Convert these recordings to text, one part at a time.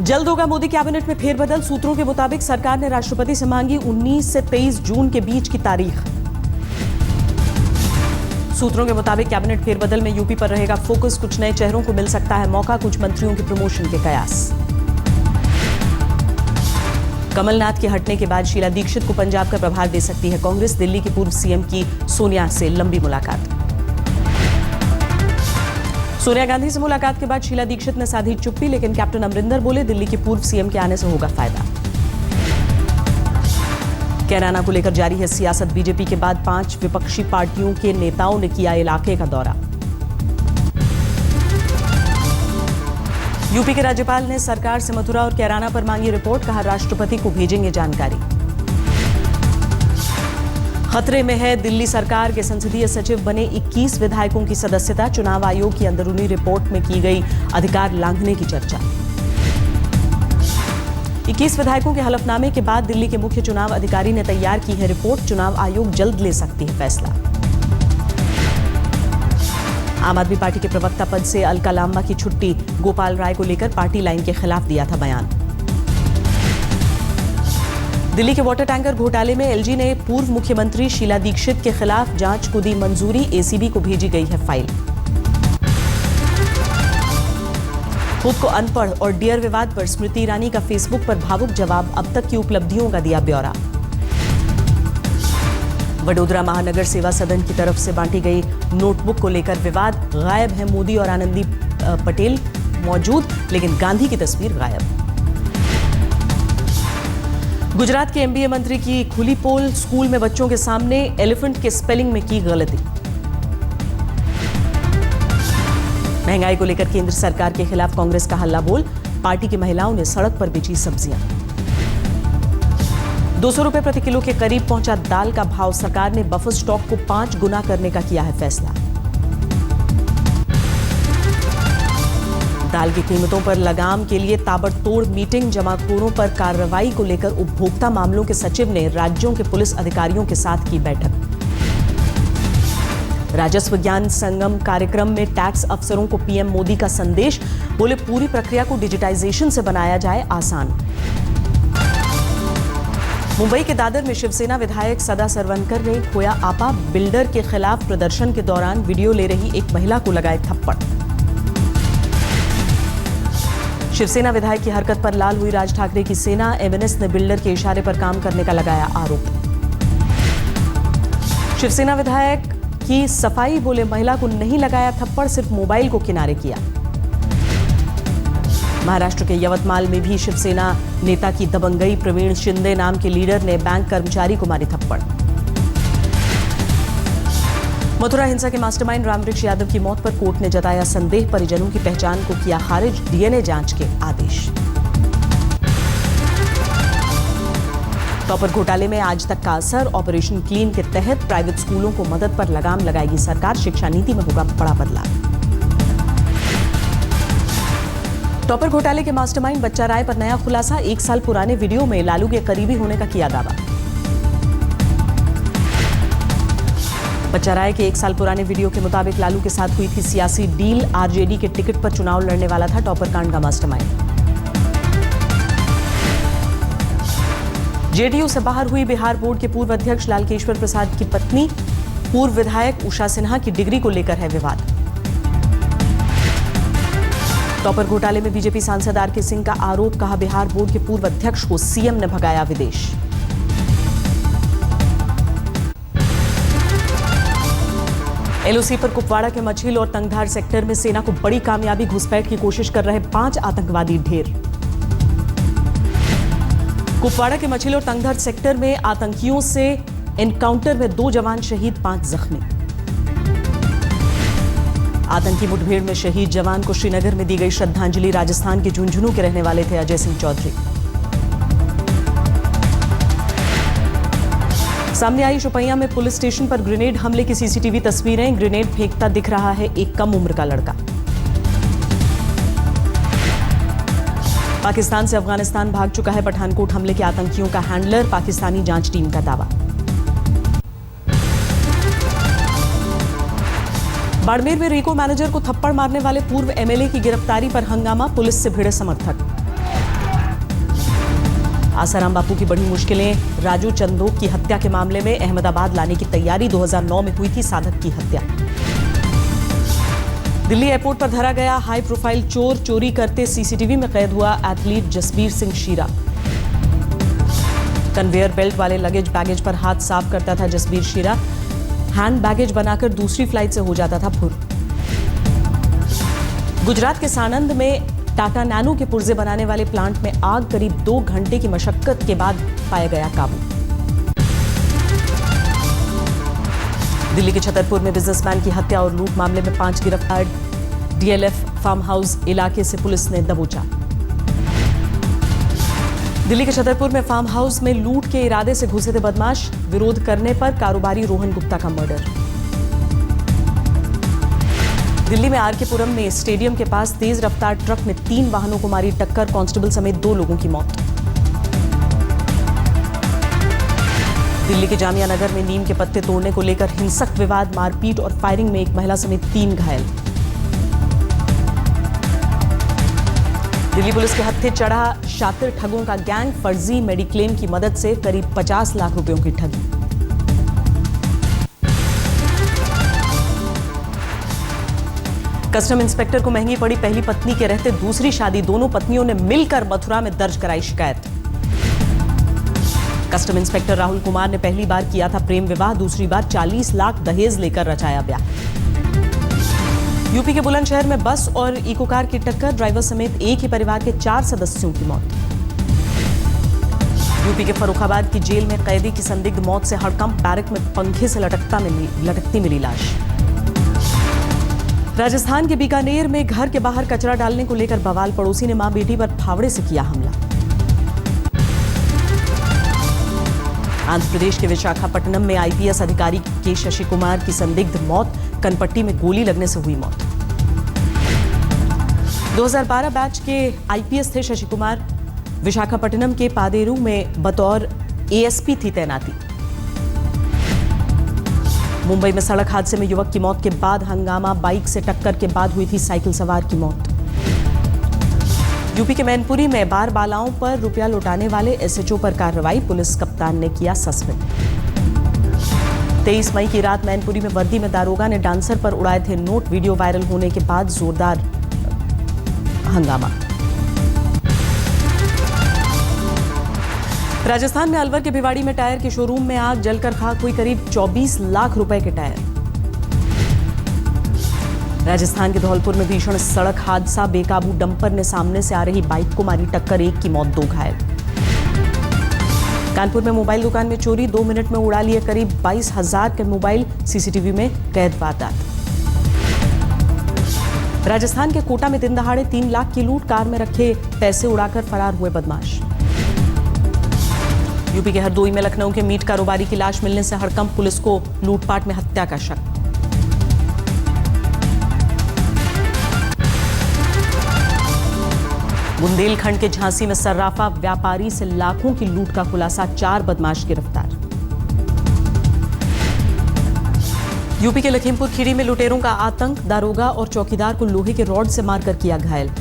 जल्द होगा मोदी कैबिनेट में फेरबदल। सूत्रों के मुताबिक सरकार ने राष्ट्रपति से मांगी 19 से 23 जून के बीच की तारीख। सूत्रों के मुताबिक कैबिनेट फेरबदल में यूपी पर रहेगा फोकस। कुछ नए चेहरों को मिल सकता है मौका। कुछ मंत्रियों के प्रमोशन के कयास। कमलनाथ के हटने के बाद शीला दीक्षित को पंजाब का प्रभार दे सकती है कांग्रेस। दिल्ली की पूर्व सीएम की सोनिया से लंबी मुलाकात। सोनिया गांधी से मुलाकात के बाद शीला दीक्षित ने साधी चुप्पी, लेकिन कैप्टन अमरिंदर बोले दिल्ली के पूर्व सीएम के आने से होगा फायदा। कैराना को लेकर जारी है सियासत। बीजेपी के बाद 5 विपक्षी पार्टियों के नेताओं ने किया इलाके का दौरा। यूपी के राज्यपाल ने सरकार से मथुरा और कैराना पर मांगी रिपोर्ट। कहा राष्ट्रपति को भेजेंगे जानकारी। खतरे में है दिल्ली सरकार। के संसदीय सचिव बने 21 विधायकों की सदस्यता। चुनाव आयोग की अंदरूनी रिपोर्ट में की गई अधिकार लांघने की चर्चा। 21 विधायकों के हलफनामे के बाद दिल्ली के मुख्य चुनाव अधिकारी ने तैयार की है रिपोर्ट। चुनाव आयोग जल्द ले सकती है फैसला। आम आदमी पार्टी के प्रवक्ता पद से अलका लांबा की छुट्टी। गोपाल राय को लेकर पार्टी लाइन के खिलाफ दिया था बयान। दिल्ली के वाटर टैंकर घोटाले में एलजी ने पूर्व मुख्यमंत्री शीला दीक्षित के खिलाफ जांच को दी मंजूरी। एसीबी को भेजी गई है फाइल। खुद को अनपढ़ और डियर विवाद पर स्मृति ईरानी का फेसबुक पर भावुक जवाब। अब तक की उपलब्धियों का दिया ब्यौरा। वडोदरा महानगर सेवा सदन की तरफ से बांटी गई नोटबुक को लेकर विवाद। गायब है मोदी और आनंदी पटेल मौजूद, लेकिन गांधी की तस्वीर गायब। गुजरात के एमबीए मंत्री की खुली पोल। स्कूल में बच्चों के सामने एलिफेंट के स्पेलिंग में की गलती। महंगाई को लेकर केंद्र सरकार के खिलाफ कांग्रेस का हल्ला बोल। पार्टी की महिलाओं ने सड़क पर बेची सब्जियां। 200 रुपए प्रति किलो के करीब पहुंचा दाल का भाव। सरकार ने बफर स्टॉक को 5 गुना करने का किया है फैसला। दाल की कीमतों पर लगाम के लिए ताबड़तोड़ मीटिंग। जमाखोरों पर कार्रवाई को लेकर उपभोक्ता मामलों के सचिव ने राज्यों के पुलिस अधिकारियों के साथ की बैठक। राजस्व ज्ञान संगम कार्यक्रम में टैक्स अफसरों को पीएम मोदी का संदेश। बोले पूरी प्रक्रिया को डिजिटाइजेशन से बनाया जाए आसान। मुंबई के दादर में शिवसेना विधायक सदा सरवनकर ने खोया आपा। बिल्डर के खिलाफ प्रदर्शन के दौरान वीडियो ले रही एक महिला को लगाए थप्पड़। शिवसेना विधायक की हरकत पर लाल हुई राज ठाकरे की सेना। एमएनएस ने बिल्डर के इशारे पर काम करने का लगाया आरोप। शिवसेना विधायक की सफाई। बोले महिला को नहीं लगाया थप्पड़, सिर्फ मोबाइल को किनारे किया। महाराष्ट्र के यवतमाल में भी शिवसेना नेता की दबंगई। प्रवीण शिंदे नाम के लीडर ने बैंक कर्मचारी को मारी थप्पड़। मथुरा हिंसा के मास्टरमाइंड रामवृक्ष यादव की मौत पर कोर्ट ने जताया संदेह। परिजनों की पहचान को किया खारिज। डीएनए जांच के आदेश। टॉपर घोटाले में आज तक का असर। ऑपरेशन क्लीन के तहत प्राइवेट स्कूलों को मदद पर लगाम लगाएगी सरकार। शिक्षा नीति में होगा बड़ा बदलाव। टॉपर घोटाले के मास्टरमाइंड बच्चा राय पर नया खुलासा। 1 साल पुराने वीडियो में लालू के करीबी होने का किया दावा। बच्चा राय के 1 साल पुराने वीडियो के मुताबिक लालू के साथ हुई थी सियासी डील। आरजेडी के टिकट पर चुनाव लड़ने वाला था टॉपर कांड का मास्टरमाइंड। जेडीयू से बाहर हुई बिहार बोर्ड के पूर्व अध्यक्ष लालकेश्वर प्रसाद की पत्नी। पूर्व विधायक उषा सिन्हा की डिग्री को लेकर है विवाद। टॉपर घोटाले में बीजेपी सांसद आरके सिंह का आरोप। कहा बिहार बोर्ड के पूर्व अध्यक्ष को सीएम ने भगाया विदेश। एलओसी पर कुपवाड़ा के मछील और तंगधार सेक्टर में सेना को बड़ी कामयाबी। घुसपैठ की कोशिश कर रहे 5 आतंकवादी ढेर। कुपवाड़ा के मछील और तंगधार सेक्टर में आतंकियों से एनकाउंटर में 2 जवान शहीद, 5 जख्मी। आतंकी मुठभेड़ में शहीद जवान को श्रीनगर में दी गई श्रद्धांजलि। राजस्थान के झुंझुनू के रहने वाले थे अजय सिंह चौधरी। सामने आई शोपियां में पुलिस स्टेशन पर ग्रेनेड हमले की सीसीटीवी तस्वीरें। ग्रेनेड फेंकता दिख रहा है एक कम उम्र का लड़का। पाकिस्तान से अफगानिस्तान भाग चुका है पठानकोट हमले के आतंकियों का हैंडलर। पाकिस्तानी जांच टीम का दावा। बाड़मेर में रीको मैनेजर को थप्पड़ मारने वाले पूर्व एमएलए की गिरफ्तारी पर हंगामा। पुलिस से भिड़े समर्थक। आसाराम बापू की बड़ी मुश्किलें। राजू चंदोक की हत्या के मामले में अहमदाबाद लाने की तैयारी। 2009 में हुई थी साधक की हत्या। दिल्ली एयरपोर्ट पर धरा गया हाई प्रोफाइल चोर। चोरी करते सीसीटीवी में कैद हुआ एथलीट जसबीर सिंह शीरा। कन्वेयर बेल्ट वाले लगेज बैगेज पर हाथ साफ करता था जसबीर शीरा। हैंड बैगेज बनाकर दूसरी फ्लाइट से हो जाता था फुर। गुजरात के सानंद में टाटा नैनो के पुर्जे बनाने वाले प्लांट में आग। करीब 2 घंटे की मशक्कत के बाद पाया गया काबू। दिल्ली के छतरपुर में बिजनेसमैन की हत्या और लूट मामले में 5 गिरफ्तार। डीएलएफ फार्म हाउस इलाके से पुलिस ने दबोचा। दिल्ली के छतरपुर में फार्म हाउस में लूट के इरादे से घुसे थे बदमाश। विरोध करने पर कारोबारी रोहन गुप्ता का मर्डर। दिल्ली में आरके पुरम में स्टेडियम के पास तेज रफ्तार ट्रक ने 3 वाहनों को मारी टक्कर। कांस्टेबल समेत 2 लोगों की मौत। दिल्ली के जामिया नगर में नीम के पत्ते तोड़ने को लेकर हिंसक विवाद। मारपीट और फायरिंग में एक महिला समेत 3 घायल। दिल्ली पुलिस के हत्थे चढ़ा शातिर ठगों का गैंग। फर्जी मेडिक्लेम की मदद से करीब 50 लाख रुपयों की ठगी। कस्टम इंस्पेक्टर को महंगी पड़ी पहली पत्नी के रहते दूसरी शादी। दोनों पत्नियों ने मिलकर मथुरा में दर्ज कराई शिकायत। कस्टम इंस्पेक्टर राहुल कुमार ने पहली बार किया था प्रेम विवाह। दूसरी बार 40 लाख दहेज लेकर रचाया ब्याह। यूपी के बुलंदशहर में बस और इको कार की टक्कर। ड्राइवर समेत एक ही परिवार के 4 सदस्यों की मौत। यूपी के फर्रुखाबाद की जेल में कैदी की संदिग्ध मौत से हड़कंप। बैरक में पंखे से लटकती मिली लाश। राजस्थान के बीकानेर में घर के बाहर कचरा डालने को लेकर बवाल। पड़ोसी ने मां बेटी पर फावड़े से किया हमला। आंध्र प्रदेश के विशाखापट्टनम में आईपीएस अधिकारी के शशि कुमार की संदिग्ध मौत। कनपट्टी में गोली लगने से हुई मौत। 2012 बैच के आईपीएस थे शशि कुमार। विशाखापट्टनम के पादेरू में बतौर एएसपी थी तैनाती। मुंबई में सड़क हादसे में युवक की मौत के बाद हंगामा। बाइक से टक्कर के बाद हुई थी साइकिल सवार की मौत। यूपी के मैनपुरी में बार बालाओं पर रुपया लौटाने वाले एसएचओ पर कार्रवाई। पुलिस कप्तान ने किया सस्पेंड। 23 मई की रात मैनपुरी में वर्दी में दारोगा ने डांसर पर उड़ाए थे नोट। वीडियो वायरल होने के बाद जोरदार हंगामा। राजस्थान में अलवर के भिवाड़ी में टायर के शोरूम में आग। जलकर खाक हुई करीब 24 लाख रुपए के टायर। राजस्थान के धौलपुर में भीषण सड़क हादसा। बेकाबू डंपर ने सामने से आ रही बाइक को मारी टक्कर। 1 की मौत 2 घायल। कानपुर में मोबाइल दुकान में चोरी। 2 मिनट में उड़ा लिए करीब 22,000 के मोबाइल। सीसीटीवी में कैद वारदात। राजस्थान के कोटा में दिन दहाड़े 3 लाख की लूट। कार में रखे पैसे उड़ाकर फरार हुए बदमाश। यूपी के हरदोई में लखनऊ के मीट कारोबारी की लाश मिलने से हड़कंप। पुलिस को लूटपाट में हत्या का शक। बुंदेलखंड के झांसी में सर्राफा व्यापारी से लाखों की लूट का खुलासा। 4 बदमाश गिरफ्तार। यूपी के लखीमपुर खीरी में लुटेरों का आतंक। दारोगा और चौकीदार को लोहे के रॉड से मारकर किया घायल।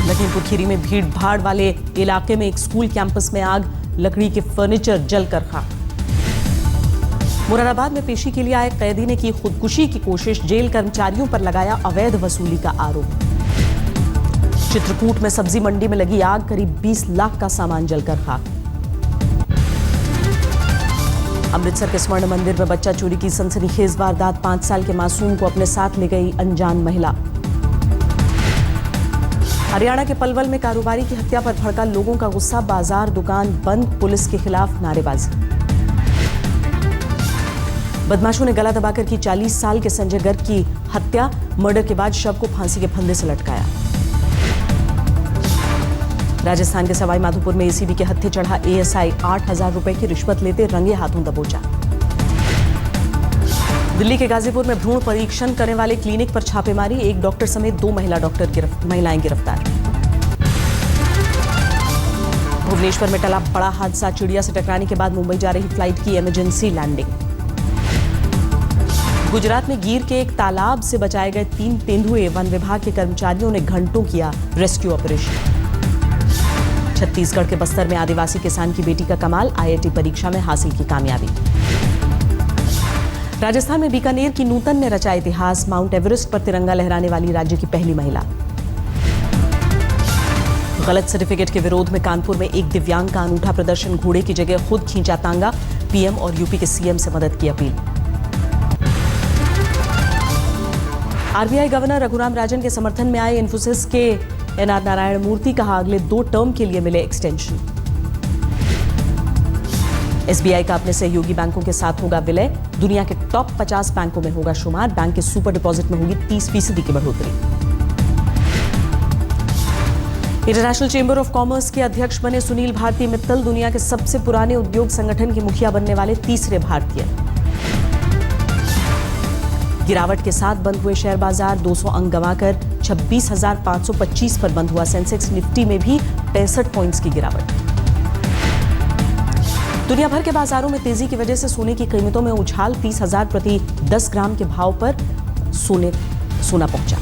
लखीमपुर खीरी में भीड़ भाड़ वाले इलाके में एक स्कूल कैंपस में आग। लकड़ी के फर्नीचर जलकर खाक। मुरादाबाद में पेशी के लिए आए कैदी ने की खुदकुशी की कोशिश। जेल कर्मचारियों पर लगाया अवैध वसूली का आरोप। चित्रकूट में सब्जी मंडी में लगी आग। करीब 20 लाख का सामान जलकर खाक। अमृतसर के स्वर्ण मंदिर में बच्चा चोरी की सनसनीखेज वारदात। 5 साल के मासूम को अपने साथ ले गई अनजान महिला। हरियाणा के पलवल में कारोबारी की हत्या पर भड़का लोगों का गुस्सा। बाजार दुकान बंद। पुलिस के खिलाफ नारेबाजी। बदमाशों ने गला दबाकर की 40 साल के संजय गर्ग की हत्या। मर्डर के बाद शव को फांसी के फंदे से लटकाया। राजस्थान के सवाई माधोपुर में एसीबी के हत्थे चढ़ा एएसआई। 8,000 रुपए की रिश्वत लेते रंगे हाथों दबोचा। दिल्ली के गाजीपुर में भ्रूण परीक्षण करने वाले क्लिनिक पर छापेमारी। एक डॉक्टर समेत 2 महिलाएं गिरफ्तार। भुवनेश्वर में टला बड़ा हादसा। चिड़िया से टकराने के बाद मुंबई जा रही फ्लाइट की इमरजेंसी लैंडिंग। गुजरात में गिर के एक तालाब से बचाए गए 3 तेंदुए। वन विभाग के कर्मचारियों ने घंटों किया रेस्क्यू ऑपरेशन। छत्तीसगढ़ के बस्तर में आदिवासी किसान की बेटी का कमाल, IIT परीक्षा में हासिल की कामयाबी। राजस्थान में बीकानेर की नूतन ने रचा इतिहास, माउंट एवरेस्ट पर तिरंगा लहराने वाली राज्य की पहली महिला। गलत सर्टिफिकेट के विरोध में कानपुर में एक दिव्यांग का अनूठा प्रदर्शन, घोड़े की जगह खुद खींचा तांगा, PM और यूपी के CM से मदद की appeal. RBI governor Raghuram Rajan के समर्थन में आए इन्फोसिस के NR नारायण मूर्ति, कहा अगले 2 टर्म के लिए मिले एक्सटेंशन। SBI का अपने सहयोगी बैंकों के साथ होगा विलय, दुनिया के टॉप 50 बैंकों में होगा शुमार, बैंक के सुपर डिपॉजिट में होगी 30% की बढ़ोतरी। इंटरनेशनल चेंबर ऑफ कॉमर्स के अध्यक्ष बने सुनील भारती मित्तल, दुनिया के सबसे पुराने उद्योग संगठन के मुखिया बनने वाले तीसरे भारतीय। गिरावट के साथ बंद हुए शेयर बाजार, 200 अंक गंवाकर 26,525 पर बंद हुआ सेंसेक्स, निफ्टी में भी 65 पॉइंट्स की गिरावट। दुनिया भर के बाजारों में तेजी की वजह से सोने की कीमतों में उछाल, 30,000 प्रति 10 ग्राम के भाव पर सोना पहुंचा।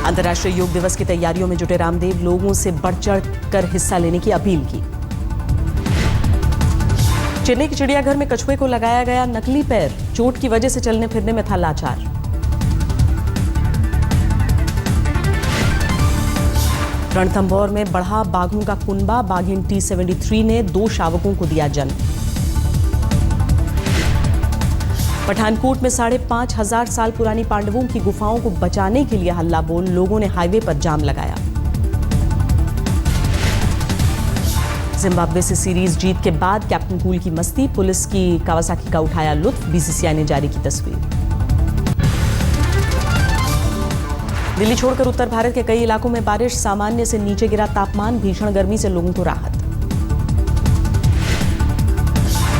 अंतर्राष्ट्रीय योग दिवस की तैयारियों में जुटे रामदेव, लोगों से बढ़ चढ़ कर हिस्सा लेने की अपील की। चेन्नई के चिड़ियाघर में कछुए को लगाया गया नकली पैर, चोट की वजह से चलने फिरने में था लाचार। रणथंभौर में बढ़ा बाघों का कुनबा, बाघिन T73 ने 2 शावकों को दिया जन्म। पठानकोट में 5,500 साल पुरानी पांडवों की गुफाओं को बचाने के लिए हल्ला बोल, लोगों ने हाईवे पर जाम लगाया। जिम्बाब्वे से सीरीज जीत के बाद कैप्टन कूल की मस्ती, पुलिस की कावासाकी का उठाया लुत्फ, BCCI ने जारी की तस्वीर। दिल्ली छोड़कर उत्तर भारत के कई इलाकों में बारिश, सामान्य से नीचे गिरा तापमान, भीषण गर्मी से लोगों को राहत।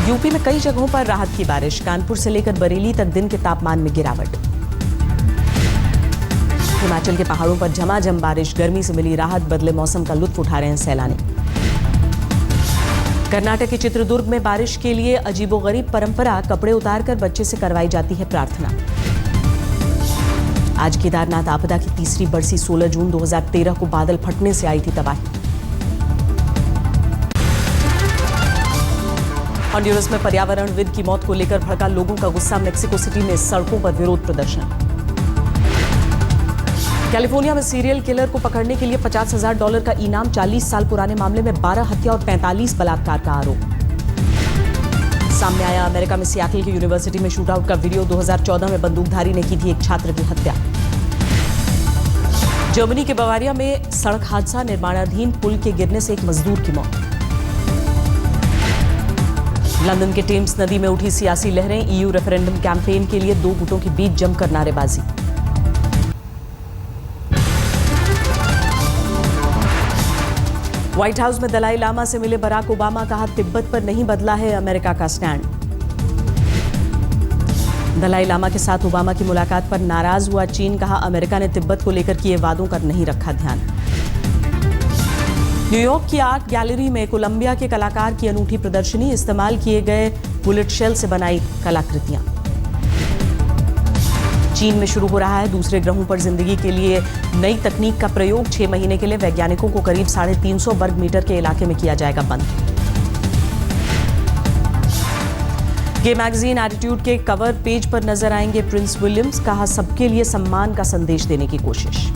यूपी में कई जगहों पर राहत की बारिश, कानपुर से लेकर बरेली तक दिन के तापमान में गिरावट। हिमाचल के पहाड़ों पर झमाझम बारिश, गर्मी से मिली राहत, बदले मौसम का लुत्फ उठा रहे हैं सैलानी। कर्नाटक के चित्रदुर्ग में बारिश के लिए अजीबोगरीब परंपरा, कपड़े उतारकर बच्चे से करवाई जाती है प्रार्थना। आज केदारनाथ आपदा की तीसरी बरसी, 16 जून 2013 को बादल फटने से आई थी तबाही। हॉन्डुरस में पर्यावरणविद की मौत को लेकर भड़का लोगों का गुस्सा, मेक्सिको सिटी में सड़कों पर विरोध प्रदर्शन। कैलिफोर्निया में सीरियल किलर को पकड़ने के लिए $50,000 का इनाम, 40 साल पुराने मामले में 12 हत्या और 45 बलात्कार का आरोप। सामने आया अमेरिका में सियाटल की यूनिवर्सिटी में शूटआउट का वीडियो, 2014 में बंदूकधारी ने की थी एक छात्र की हत्या। जर्मनी के बवारिया में सड़क हादसा, निर्माणाधीन पुल के गिरने से एक मजदूर की मौत। लंदन के टेम्स नदी में उठी सियासी लहरें, EU रेफरेंडम कैंपेन के लिए 2 गुटों के बीच जमकर नारेबाजी। व्हाइट हाउस में दलाई लामा से मिले बराक ओबामा, कहा तिब्बत पर नहीं बदला है अमेरिका का स्टैंड। दलाई लामा के साथ ओबामा की मुलाकात पर नाराज हुआ चीन, कहा अमेरिका ने तिब्बत को लेकर किए वादों का नहीं रखा ध्यान। न्यूयॉर्क की आर्ट गैलरी में कोलंबिया के कलाकार की अनूठी प्रदर्शनी, इस्तेमाल किए गए बुलेट शेल से बनाई कलाकृतियां। चीन में शुरू हो रहा है दूसरे ग्रहों पर जिंदगी के लिए नई तकनीक का प्रयोग, 6 महीने के लिए वैज्ञानिकों को करीब 350 वर्ग मीटर के इलाके में किया जाएगा बंद। गे मैगजीन एटीट्यूड के कवर पेज पर नजर आएंगे प्रिंस विलियम्स, कहा सबके लिए सम्मान का संदेश देने की कोशिश।